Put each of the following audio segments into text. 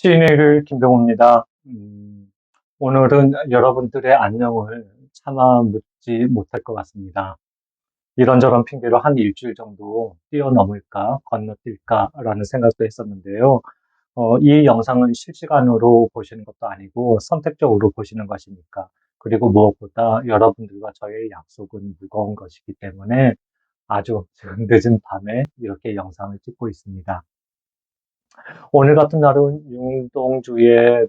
시인의 김병호입니다. 오늘은 여러분들의 안녕을 차마 묻지 못할 것 같습니다. 이런저런 핑계로 한 일주일 정도 뛰어넘을까, 건너뛸까라는 생각도 했었는데요. 이 영상은 실시간으로 보시는 것도 아니고 선택적으로 보시는 것이니까, 그리고 무엇보다 여러분들과 저의 약속은 무거운 것이기 때문에 아주 늦은 밤에 이렇게 영상을 찍고 있습니다. 오늘 같은 날은 윤동주의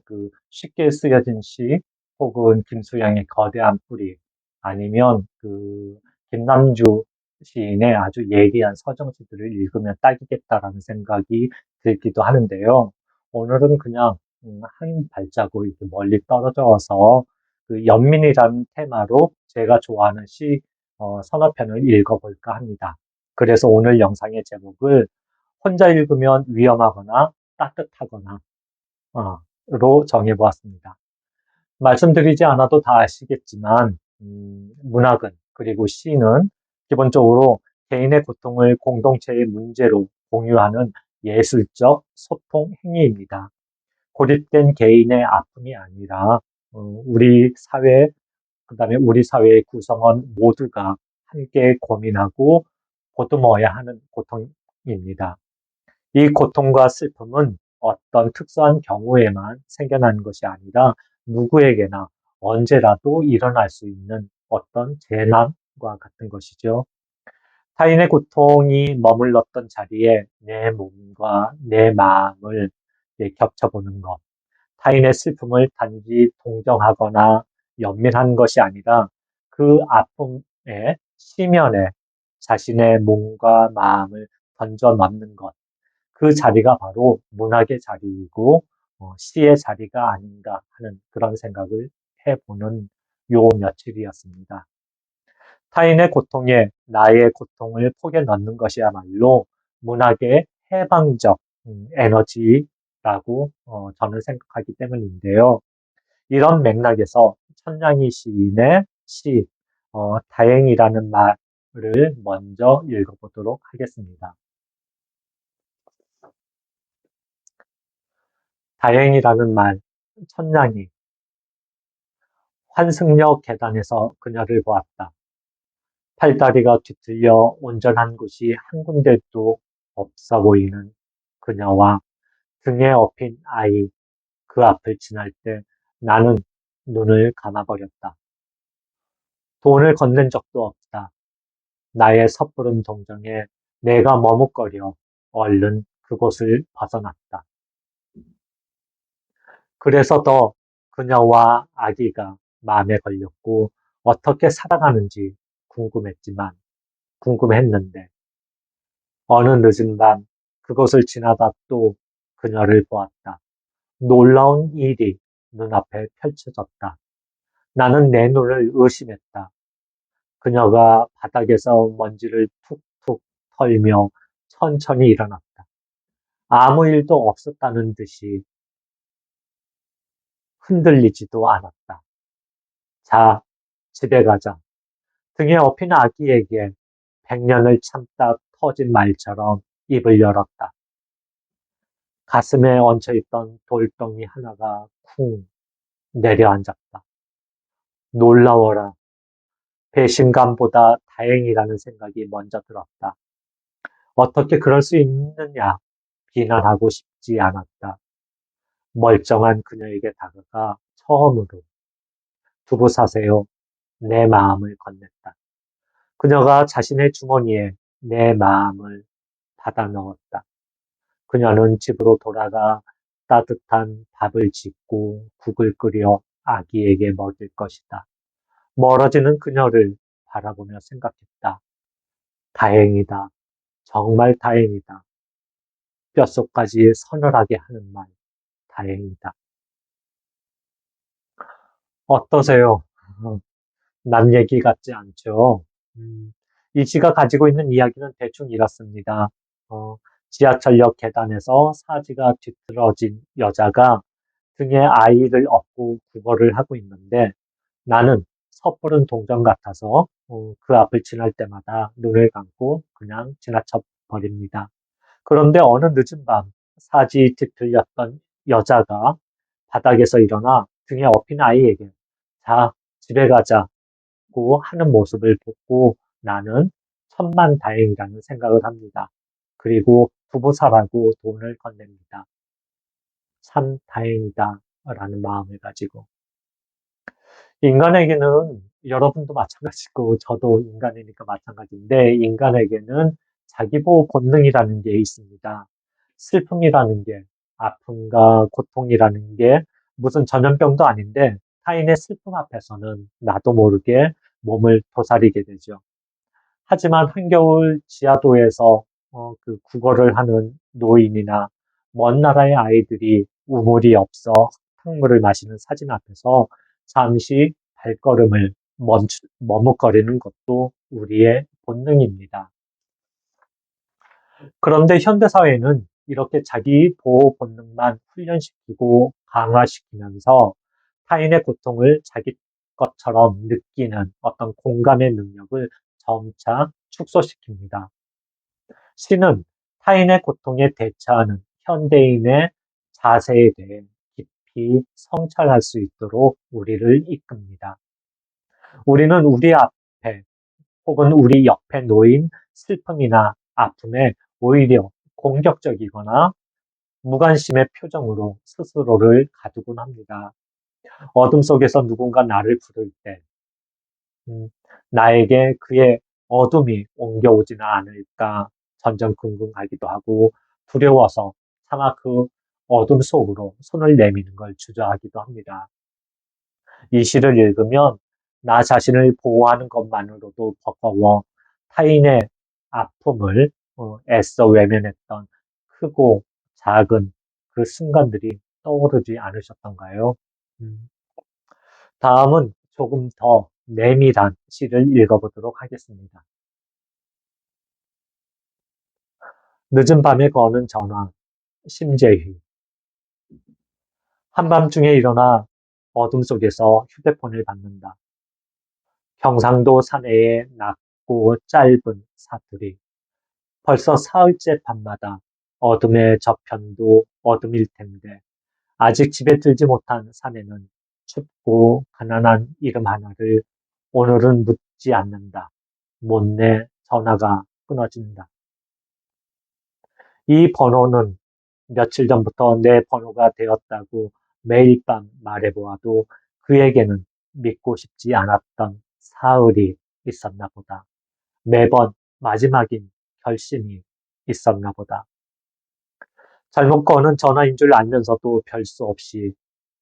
쉽게 쓰여진 시, 혹은 김수양의 거대한 뿌리, 아니면 김남주 시인의 아주 예리한 서정시들을 읽으면 딱이겠다라는 생각이 들기도 하는데요. 오늘은 그냥 한 발자국 이렇게 멀리 떨어져서 연민이라는 테마로 제가 좋아하는 시 서너 편을 읽어볼까 합니다. 그래서 오늘 영상의 제목을 혼자 읽으면 위험하거나 따뜻하거나 로 정해보았습니다. 말씀드리지 않아도 다 아시겠지만 문학은, 그리고 시는 기본적으로 개인의 고통을 공동체의 문제로 공유하는 예술적 소통 행위입니다. 고립된 개인의 아픔이 아니라 우리 사회, 그다음에 우리 사회의 구성원 모두가 함께 고민하고 보듬어야 하는 고통입니다. 이 고통과 슬픔은 어떤 특수한 경우에만 생겨나는 것이 아니라 누구에게나 언제라도 일어날 수 있는 어떤 재난과 같은 것이죠. 타인의 고통이 머물렀던 자리에 내 몸과 내 마음을 겹쳐보는 것. 타인의 슬픔을 단지 동정하거나 연민한 것이 아니라 그 아픔의 시면에 자신의 몸과 마음을 던져 넣는 것. 그 자리가 바로 문학의 자리이고 시의 자리가 아닌가 하는 그런 생각을 해보는 요 며칠이었습니다. 타인의 고통에 나의 고통을 포개 넣는 것이야말로 문학의 해방적 에너지라고 저는 생각하기 때문인데요. 이런 맥락에서 천냥이 시인의 시 다행이라는 말을 먼저 읽어보도록 하겠습니다. 다행이라는 말, 천냥이. 환승역 계단에서 그녀를 보았다. 팔다리가 뒤틀려 온전한 곳이 한 군데도 없어 보이는 그녀와 등에 업힌 아이, 그 앞을 지날 때 나는 눈을 감아버렸다. 돈을 건넨 적도 없다. 나의 섣부른 동정에 내가 머뭇거려 얼른 그곳을 벗어났다. 그래서 더 그녀와 아기가 마음에 걸렸고 어떻게 살아가는지 궁금했는데 어느 늦은 밤 그것을 지나다 또 그녀를 보았다. 놀라운 일이 눈앞에 펼쳐졌다. 나는 내 눈을 의심했다. 그녀가 바닥에서 먼지를 툭툭 털며 천천히 일어났다. 아무 일도 없었다는 듯이 흔들리지도 않았다. 자, 집에 가자. 등에 업힌 아기에게 100년을 참다 터진 말처럼 입을 열었다. 가슴에 얹혀있던 돌덩이 하나가 쿵 내려앉았다. 놀라워라. 배신감보다 다행이라는 생각이 먼저 들었다. 어떻게 그럴 수 있느냐 비난하고 싶지 않았다. 멀쩡한 그녀에게 다가가 처음으로 두고 사세요. 내 마음을 건넸다. 그녀가 자신의 주머니에 내 마음을 받아 넣었다. 그녀는 집으로 돌아가 따뜻한 밥을 짓고 국을 끓여 아기에게 먹일 것이다. 멀어지는 그녀를 바라보며 생각했다. 다행이다. 정말 다행이다. 뼛속까지 서늘하게 하는 말. 다행이다. 어떠세요? 남 얘기 같지 않죠? 이 시가 가지고 있는 이야기는 대충 이렇습니다. 어, 지하철역 계단에서 사지가 뒤틀어진 여자가 등에 아이를 업고 구걸을 하고 있는데 나는 섣부른 동정 같아서 그 앞을 지날 때마다 눈을 감고 그냥 지나쳐 버립니다. 그런데 어느 늦은 밤 사지 뒤틀렸던 여자가 바닥에서 일어나 등에 업힌 아이에게 자, 집에 가자고 하는 모습을 보고 나는 천만다행이라는 생각을 합니다. 그리고 부부사라고 돈을 건넵니다. 참 다행이다 라는 마음을 가지고. 인간에게는 여러분도 마찬가지고 저도 인간이니까 마찬가지인데 인간에게는 자기보호 본능이라는 게 있습니다. 슬픔이라는 게 아픔과 고통이라는 게 무슨 전염병도 아닌데 타인의 슬픔 앞에서는 나도 모르게 몸을 도사리게 되죠. 하지만 한겨울 지하도에서 그 국어를 하는 노인이나 먼 나라의 아이들이 우물이 없어 흙탕물을 마시는 사진 앞에서 잠시 발걸음을 머뭇거리는 것도 우리의 본능입니다. 그런데 현대사회는 이렇게 자기 보호 본능만 훈련시키고 강화시키면서 타인의 고통을 자기 것처럼 느끼는 어떤 공감의 능력을 점차 축소시킵니다. 시는 타인의 고통에 대처하는 현대인의 자세에 대해 깊이 성찰할 수 있도록 우리를 이끕니다. 우리는 우리 앞에 혹은 우리 옆에 놓인 슬픔이나 아픔에 오히려 공격적이거나 무관심의 표정으로 스스로를 가두곤 합니다. 어둠 속에서 누군가 나를 부를 때, 나에게 그의 어둠이 옮겨오지는 않을까 전전긍긍하기도 하고 두려워서 차마 그 어둠 속으로 손을 내미는 걸 주저하기도 합니다. 이 시를 읽으면 나 자신을 보호하는 것만으로도 버거워 타인의 아픔을 애써 외면했던 크고 작은 그 순간들이 떠오르지 않으셨던가요? 음, 다음은 조금 더 내밀한 시를 읽어보도록 하겠습니다. 늦은 밤에 거는 전화, 심재휘. 한밤중에 일어나 어둠 속에서 휴대폰을 받는다. 경상도 사내의 낮고 짧은 사투리. 벌써 사흘째 밤마다 어둠의 저편도 어둠일 텐데 아직 집에 들지 못한 사내는 춥고 가난한 이름 하나를 오늘은 묻지 않는다. 못내 전화가 끊어진다. 이 번호는 며칠 전부터 내 번호가 되었다고 매일 밤 말해보아도 그에게는 믿고 싶지 않았던 사흘이 있었나 보다. 매번 마지막인 결심이 있었나 보다. 잘못 거는 전화인 줄 알면서도 별 수 없이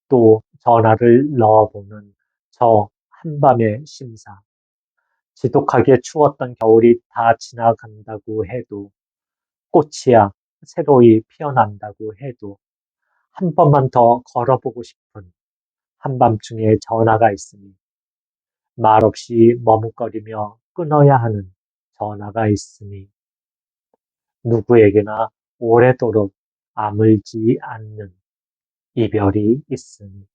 또 전화를 넣어보는 저 한밤의 심사. 지독하게 추웠던 겨울이 다 지나간다고 해도 꽃이야 새로이 피어난다고 해도 한 번만 더 걸어보고 싶은 한밤중에 전화가 있으니 말없이 머뭇거리며 끊어야 하는 전화가 있으니 누구에게나 오래도록 아물지 않는 이별이 있으니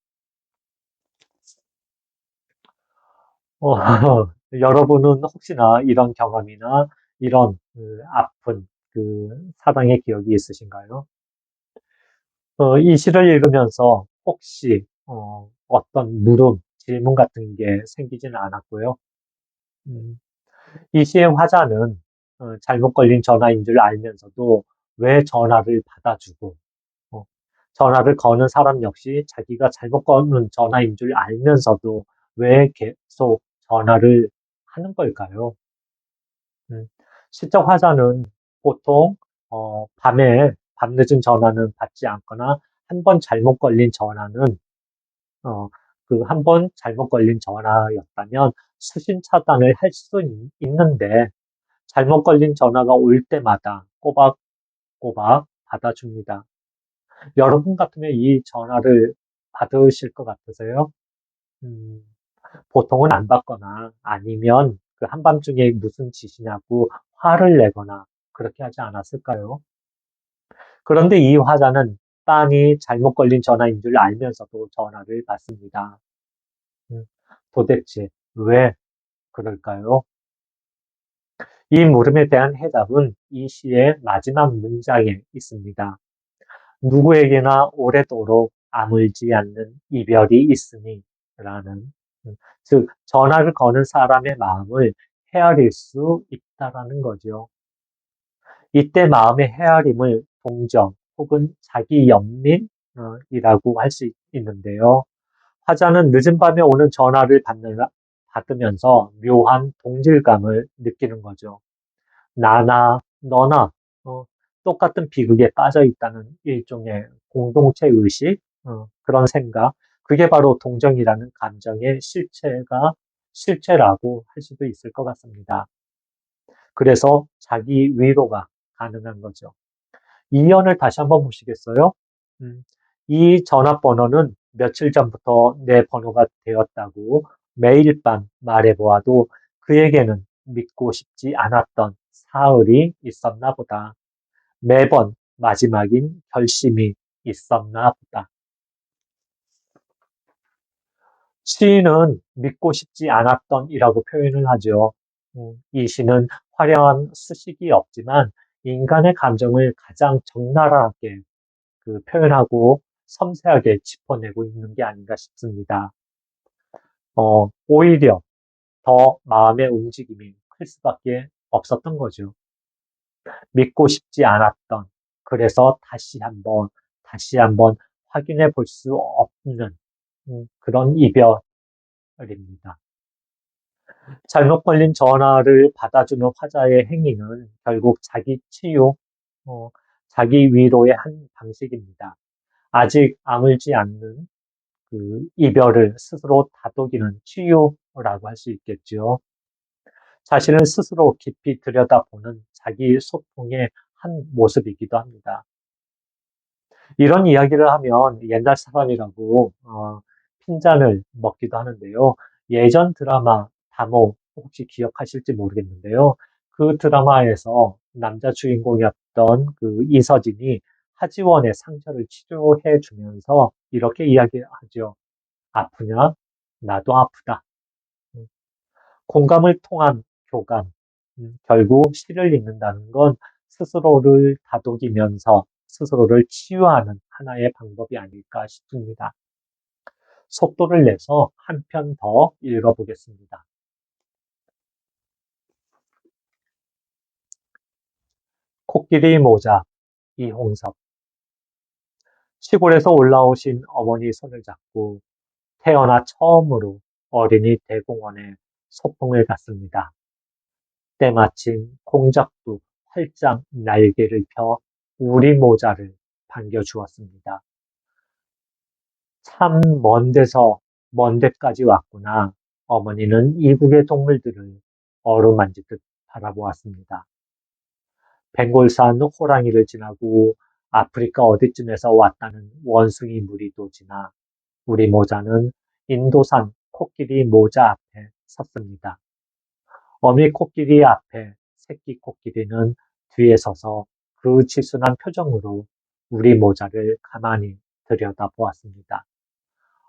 어, 여러분은 혹시나 이런 경험이나 이런 아픈 사랑의 기억이 있으신가요? 이 시를 읽으면서 혹시 어떤 질문 같은 게 생기지는 않았고요. 음, 이 시의 화자는 잘못 걸린 전화인 줄 알면서도 왜 전화를 받아주고 어, 전화를 거는 사람 역시 자기가 잘못 거는 전화인 줄 알면서도 왜 계속 전화를 하는 걸까요? 음, 시적 화자는 보통 밤늦은 전화는 받지 않거나 한 번 잘못 걸린 전화는 어, 그 한 번 잘못 걸린 전화였다면 수신 차단을 할 수 있는데 잘못 걸린 전화가 올 때마다 꼬박꼬박 받아줍니다. 여러분 같으면 이 전화를 받으실 것 같으세요? 음, 보통은 안 받거나 아니면 그 한밤중에 무슨 짓이냐고 화를 내거나 그렇게 하지 않았을까요? 그런데 이 화자는 빤히 잘못 걸린 전화인 줄 알면서도 전화를 받습니다. 음, 도대체 왜 그럴까요? 이 물음에 대한 해답은 이 시의 마지막 문장에 있습니다. 누구에게나 오래도록 아물지 않는 이별이 있으니 라는 즉 전화를 거는 사람의 마음을 헤아릴 수 있다라는 거죠. 이때 마음의 헤아림을 동정 혹은 자기 연민이라고 할 수 있는데요. 화자는 늦은 밤에 오는 전화를 받으면서 묘한 동질감을 느끼는 거죠. 나나 너나 어, 똑같은 비극에 빠져 있다는 일종의 공동체 의식, 그런 생각, 그게 바로 동정이라는 감정의 실체라고 할 수도 있을 것 같습니다. 그래서 자기 위로가 가능한 거죠. 이 연을 다시 한번 보시겠어요? 음, 이 전화번호는 며칠 전부터 내 번호가 되었다고 매일 밤 말해보아도 그에게는 믿고 싶지 않았던 사흘이 있었나 보다. 매번 마지막인 결심이 있었나 보다. 시인은 믿고 싶지 않았던이라고 표현을 하죠. 이 시는 화려한 수식이 없지만 인간의 감정을 가장 적나라하게 표현하고 섬세하게 짚어내고 있는 게 아닌가 싶습니다. 오히려 더 마음의 움직임이 클 수밖에 없었던 거죠. 믿고 싶지 않았던, 그래서 다시 한번 확인해 볼 수 없는 그런 이별입니다. 잘못 걸린 전화를 받아주는 화자의 행위는 결국 자기 치유, 어, 자기 위로의 한 방식입니다. 아직 아물지 않는 이별을 스스로 다독이는 치유라고 할 수 있겠죠. 자신을 스스로 깊이 들여다보는 자기 소통의 한 모습이기도 합니다. 이런 이야기를 하면 옛날 사람이라고 핀잔을 먹기도 하는데요. 예전 드라마 다모 혹시 기억하실지 모르겠는데요. 그 드라마에서 남자 주인공이었던 그 이서진이 하지원의 상처를 치료해 주면서 이렇게 이야기하죠. 아프냐? 나도 아프다. 음, 공감을 통한 교감. 결국 시를 읽는다는 건 스스로를 다독이면서 스스로를 치유하는 하나의 방법이 아닐까 싶습니다. 속도를 내서 한 편 더 읽어보겠습니다. 코끼리 모자, 이홍섭. 시골에서 올라오신 어머니 손을 잡고 태어나 처음으로 어린이 대공원에 소풍을 갔습니다. 때마침 공작도 활짝 날개를 펴 우리 모자를 반겨주었습니다. 참 먼 데까지 왔구나. 어머니는 이국의 동물들을 어루만지듯 바라보았습니다. 벵골산 호랑이를 지나고 아프리카 어디쯤에서 왔다는 원숭이 무리도 지나 우리 모자는 인도산 코끼리 모자 앞에 섰습니다. 어미 코끼리 앞에 새끼 코끼리는 뒤에 서서 그 지순한 표정으로 우리 모자를 가만히 들여다보았습니다.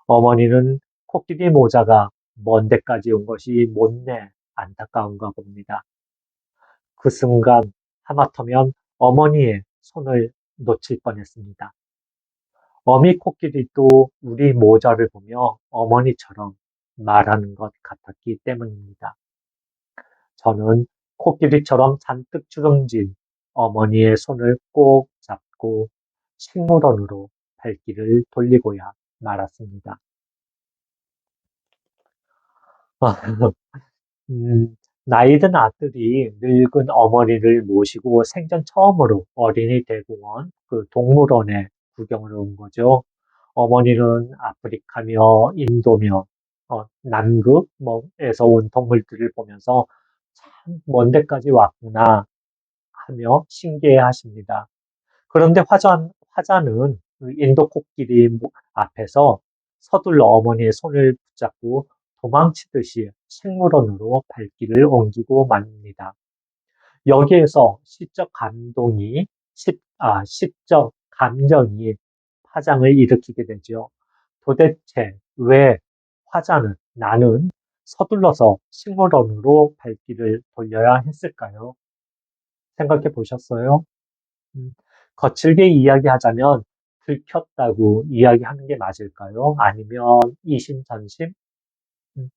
어머니는 코끼리 모자가 먼 데까지 온 것이 못내 안타까운가 봅니다. 그 순간 하마터면 어머니의 손을 놓칠 뻔했습니다. 어미 코끼리도 우리 모자를 보며 어머니처럼 말하는 것 같았기 때문입니다. 저는 코끼리처럼 잔뜩 주름진 어머니의 손을 꼭 잡고 식물원으로 발길을 돌리고야 말았습니다. 나이든 아들이 늙은 어머니를 모시고 생전 처음으로 어린이 대공원, 그 동물원에 구경을 온 거죠. 어머니는 아프리카며 인도며 남극 뭐에서 온 동물들을 보면서 참 먼 데까지 왔구나 하며 신기해 하십니다. 그런데 화자는 그 인도 코끼리 앞에서 서둘러 어머니의 손을 붙잡고 도망치듯이 식물원으로 발길을 옮기고 맙니다. 여기에서 시적 감정이 파장을 일으키게 되죠. 도대체 왜 나는 서둘러서 식물원으로 발길을 돌려야 했을까요? 생각해 보셨어요? 음, 거칠게 이야기하자면 들켰다고 이야기하는 게 맞을까요? 아니면 이심전심? 음,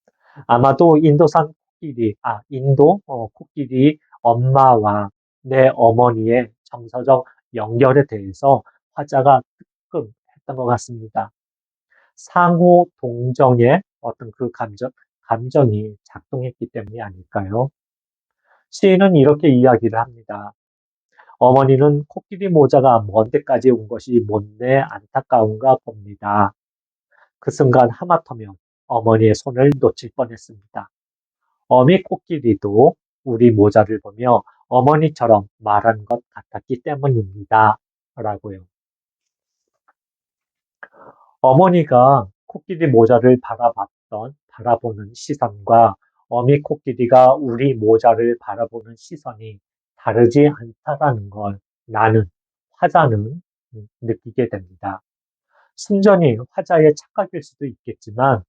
아마도 인도산 코끼리, 인도 코끼리 엄마와 내 어머니의 정서적 연결에 대해서 화자가 뜨끔했던 것 같습니다. 상호 동정의 어떤 그 감정이 작동했기 때문이 아닐까요? 시인은 이렇게 이야기를 합니다. 어머니는 코끼리 모자가 먼 데까지 온 것이 못내 안타까운가 봅니다. 그 순간 하마터면 어머니의 손을 놓칠 뻔했습니다. 어미 코끼리도 우리 모자를 보며 어머니처럼 말한 것 같았기 때문입니다. 라고요. 어머니가 코끼리 모자를 바라보는 시선과 어미 코끼리가 우리 모자를 바라보는 시선이 다르지 않다라는 걸 나는, 화자는 느끼게 됩니다. 순전히 화자의 착각일 수도 있겠지만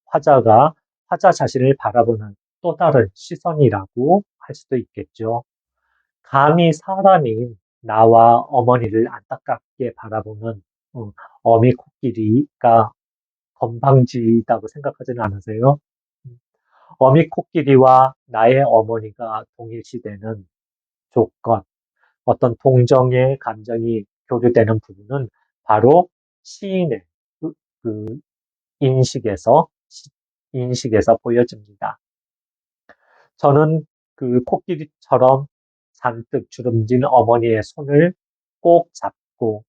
화자가 화자 자신을 바라보는 또 다른 시선이라고 할 수도 있겠죠. 감히 사람이 나와 어머니를 안타깝게 바라보는 어, 어미 코끼리가 건방지다고 생각하지는 않으세요? 어미 코끼리와 나의 어머니가 동일시되는 조건, 어떤 동정의 감정이 교류되는 부분은 바로 시인의 그, 그 인식에서, 인식에서 보여집니다. 저는 그 코끼리처럼 잔뜩 주름진 어머니의 손을 꼭 잡고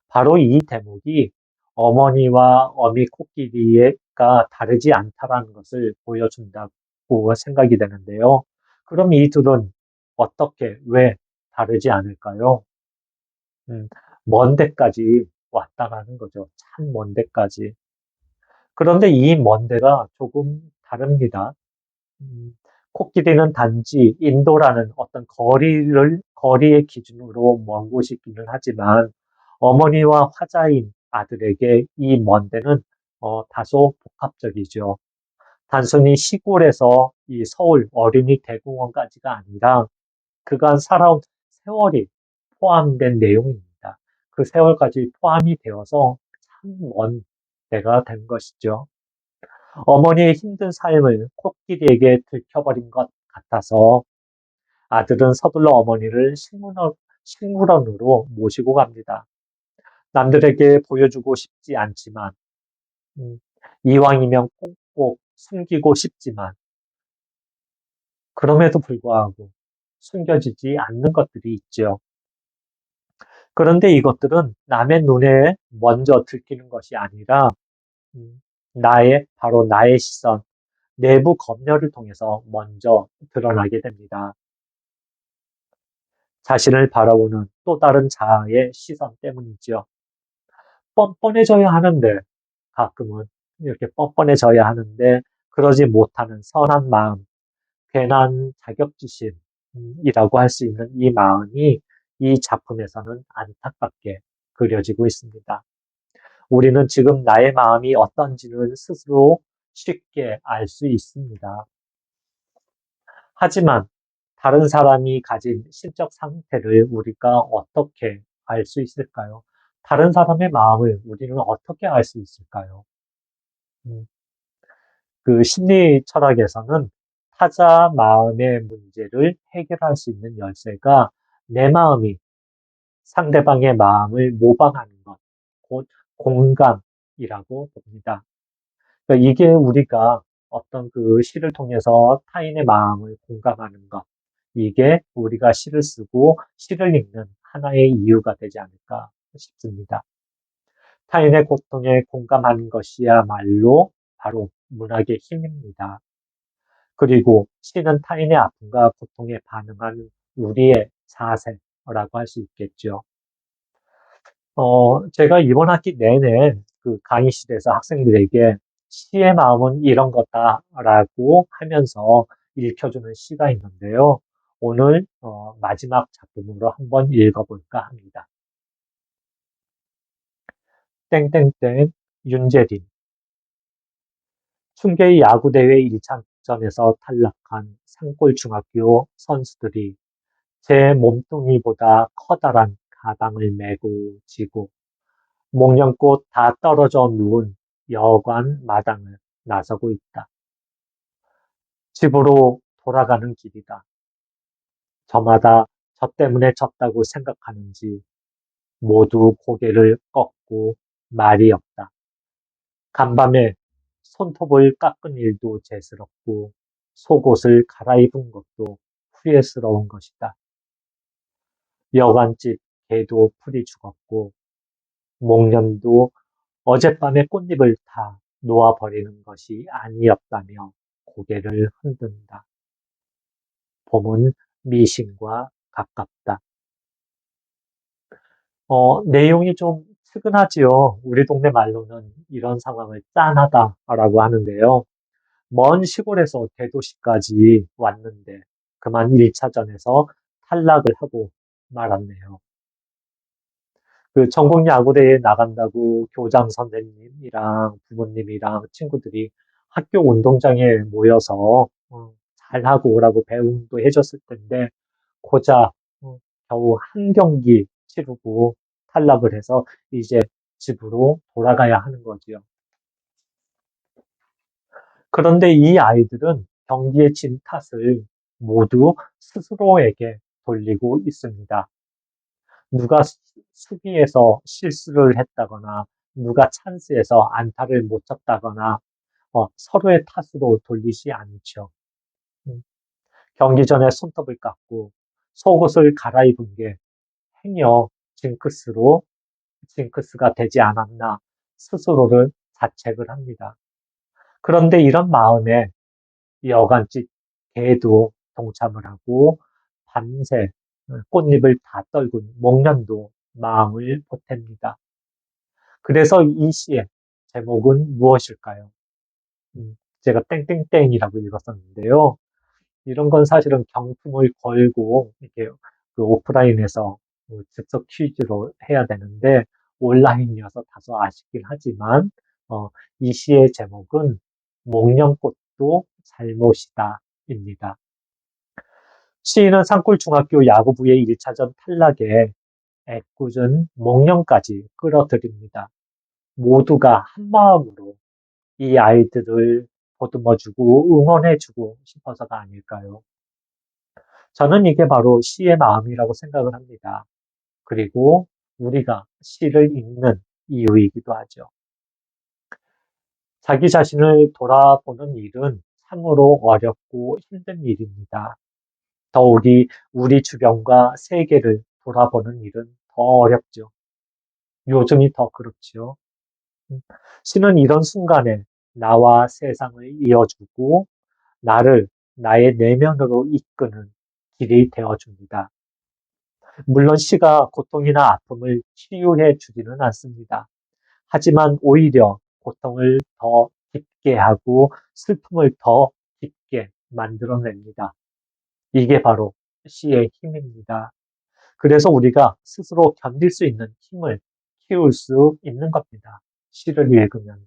바로 이 대목이 어머니와 어미 코끼리가 다르지 않다라는 것을 보여준다고 생각이 되는데요. 그럼 이 둘은 어떻게, 왜 다르지 않을까요? 음, 먼 데까지 왔다라는 거죠. 참 먼 데까지. 그런데 이 먼 데가 조금 다릅니다. 음, 코끼리는 단지 인도라는 어떤 거리의 기준으로 먼 곳이기는 하지만 어머니와 화자인 아들에게 이 먼 데는 다소 복합적이죠. 단순히 시골에서 이 서울 어린이 대공원까지가 아니라 그간 살아온 세월이 포함된 내용입니다. 그 세월까지 포함이 되어서 참 먼 데가 된 것이죠. 어머니의 힘든 삶을 코끼리에게 들켜버린 것 같아서 아들은 서둘러 어머니를 식물원으로 모시고 갑니다. 남들에게 보여주고 싶지 않지만, 음, 이왕이면 꼭꼭 숨기고 싶지만, 그럼에도 불구하고 숨겨지지 않는 것들이 있죠. 그런데 이것들은 남의 눈에 먼저 들키는 것이 아니라, 음, 바로 나의 시선, 내부 검열을 통해서 먼저 드러나게 됩니다. 자신을 바라보는 또 다른 자아의 시선 때문이지요. 뻔뻔해져야 하는데, 가끔은 이렇게 뻔뻔해져야 하는데, 그러지 못하는 선한 마음, 괜한 자격지심이라고 할 수 있는 이 마음이 이 작품에서는 안타깝게 그려지고 있습니다. 우리는 지금 나의 마음이 어떤지를 스스로 쉽게 알 수 있습니다. 하지만 다른 사람이 가진 심적 상태를 우리가 어떻게 알 수 있을까요? 다른 사람의 마음을 우리는 어떻게 알 수 있을까요? 음, 그 심리 철학에서는 타자 마음의 문제를 해결할 수 있는 열쇠가 내 마음이 상대방의 마음을 모방하는 것, 곧 공감이라고 봅니다. 그러니까 이게 우리가 어떤 그 시를 통해서 타인의 마음을 공감하는 것, 이게 우리가 시를 쓰고 시를 읽는 하나의 이유가 되지 않을까 싶습니다. 타인의 고통에 공감하는 것이야말로 바로 문학의 힘입니다. 그리고 시는 타인의 아픔과 고통에 반응하는 우리의 자세라고 할 수 있겠죠. 제가 이번 학기 내내 그 강의실에서 학생들에게 시의 마음은 이런 거다라고 하면서 읽혀주는 시가 있는데요. 오늘 마지막 작품으로 한번 읽어볼까 합니다. 땡땡땡 윤재린. 춘계의 야구대회 1차전에서 탈락한 산골중학교 선수들이 제 몸뚱이보다 커다란 가방을 메고 지고 목련꽃 다 떨어져 누운 여관 마당을 나서고 있다. 집으로 돌아가는 길이다. 저마다 저 때문에 졌다고 생각하는지 모두 고개를 꺾고 말이 없다. 간밤에 손톱을 깎은 일도 죄스럽고 속옷을 갈아입은 것도 후회스러운 것이다. 여관집 개도 풀이 죽었고 목련도 어젯밤에 꽃잎을 다 놓아버리는 것이 아니었다며 고개를 흔든다. 봄은 미신과 가깝다. 내용이 좀 측은하지요. 우리 동네 말로는 이런 상황을 짠하다라고 하는데요. 먼 시골에서 대도시까지 왔는데 그만 1차전에서 탈락을 하고 말았네요. 그 전국 야구대회에 나간다고 교장 선생님이랑 부모님이랑 친구들이 학교 운동장에 모여서 잘하고 오라고 배웅도 해줬을 텐데 고작 겨우 한 경기 치르고 탈락을 해서 이제 집으로 돌아가야 하는 거지요. 그런데 이 아이들은 경기에 진 탓을 모두 스스로에게 돌리고 있습니다. 누가 수비에서 실수를 했다거나 누가 찬스에서 안타를 못 쳤다거나 서로의 탓으로 돌리지 않죠. 음, 경기 전에 손톱을 깎고 속옷을 갈아입은 게 행여 징크스가 되지 않았나 스스로를 자책을 합니다. 그런데 이런 마음에 여간집 개도 동참을 하고 밤새 꽃잎을 다 떨군 목련도 마음을 보탭니다. 그래서 이 시의 제목은 무엇일까요? 제가 땡땡땡이라고 읽었었는데요. 이런 건 사실은 경품을 걸고 이렇게 그 오프라인에서 즉석 퀴즈로 해야 되는데 온라인이어서 다소 아쉽긴 하지만 어, 이 시의 제목은 목련꽃도 잘못이다입니다. 시인은 산골중학교 야구부의 1차전 탈락에 애꿎은 목련까지 끌어들입니다. 모두가 한마음으로 이 아이들을 보듬어주고 응원해주고 싶어서가 아닐까요? 저는 이게 바로 시의 마음이라고 생각을 합니다. 그리고 우리가 시를 읽는 이유이기도 하죠. 자기 자신을 돌아보는 일은 참으로 어렵고 힘든 일입니다. 더욱이 우리 주변과 세계를 돌아보는 일은 더 어렵죠. 요즘이 더 그렇죠. 시는 이런 순간에 나와 세상을 이어주고 나를 나의 내면으로 이끄는 길이 되어줍니다. 물론 시가 고통이나 아픔을 치유해 주지는 않습니다. 하지만 오히려 고통을 더 깊게 하고 슬픔을 더 깊게 만들어냅니다. 이게 바로 시의 힘입니다. 그래서 우리가 스스로 견딜 수 있는 힘을 키울 수 있는 겁니다. 시를 읽으면서.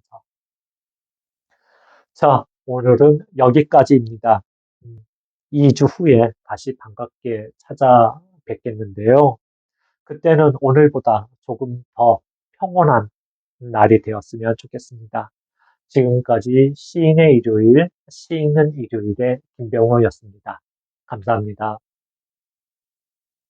자, 오늘은 여기까지입니다. 2주 후에 다시 반갑게 찾아뵙겠는데요. 그때는 오늘보다 조금 더 평온한 날이 되었으면 좋겠습니다. 지금까지 시인의 일요일, 시 읽는 일요일의 김병호였습니다. 감사합니다.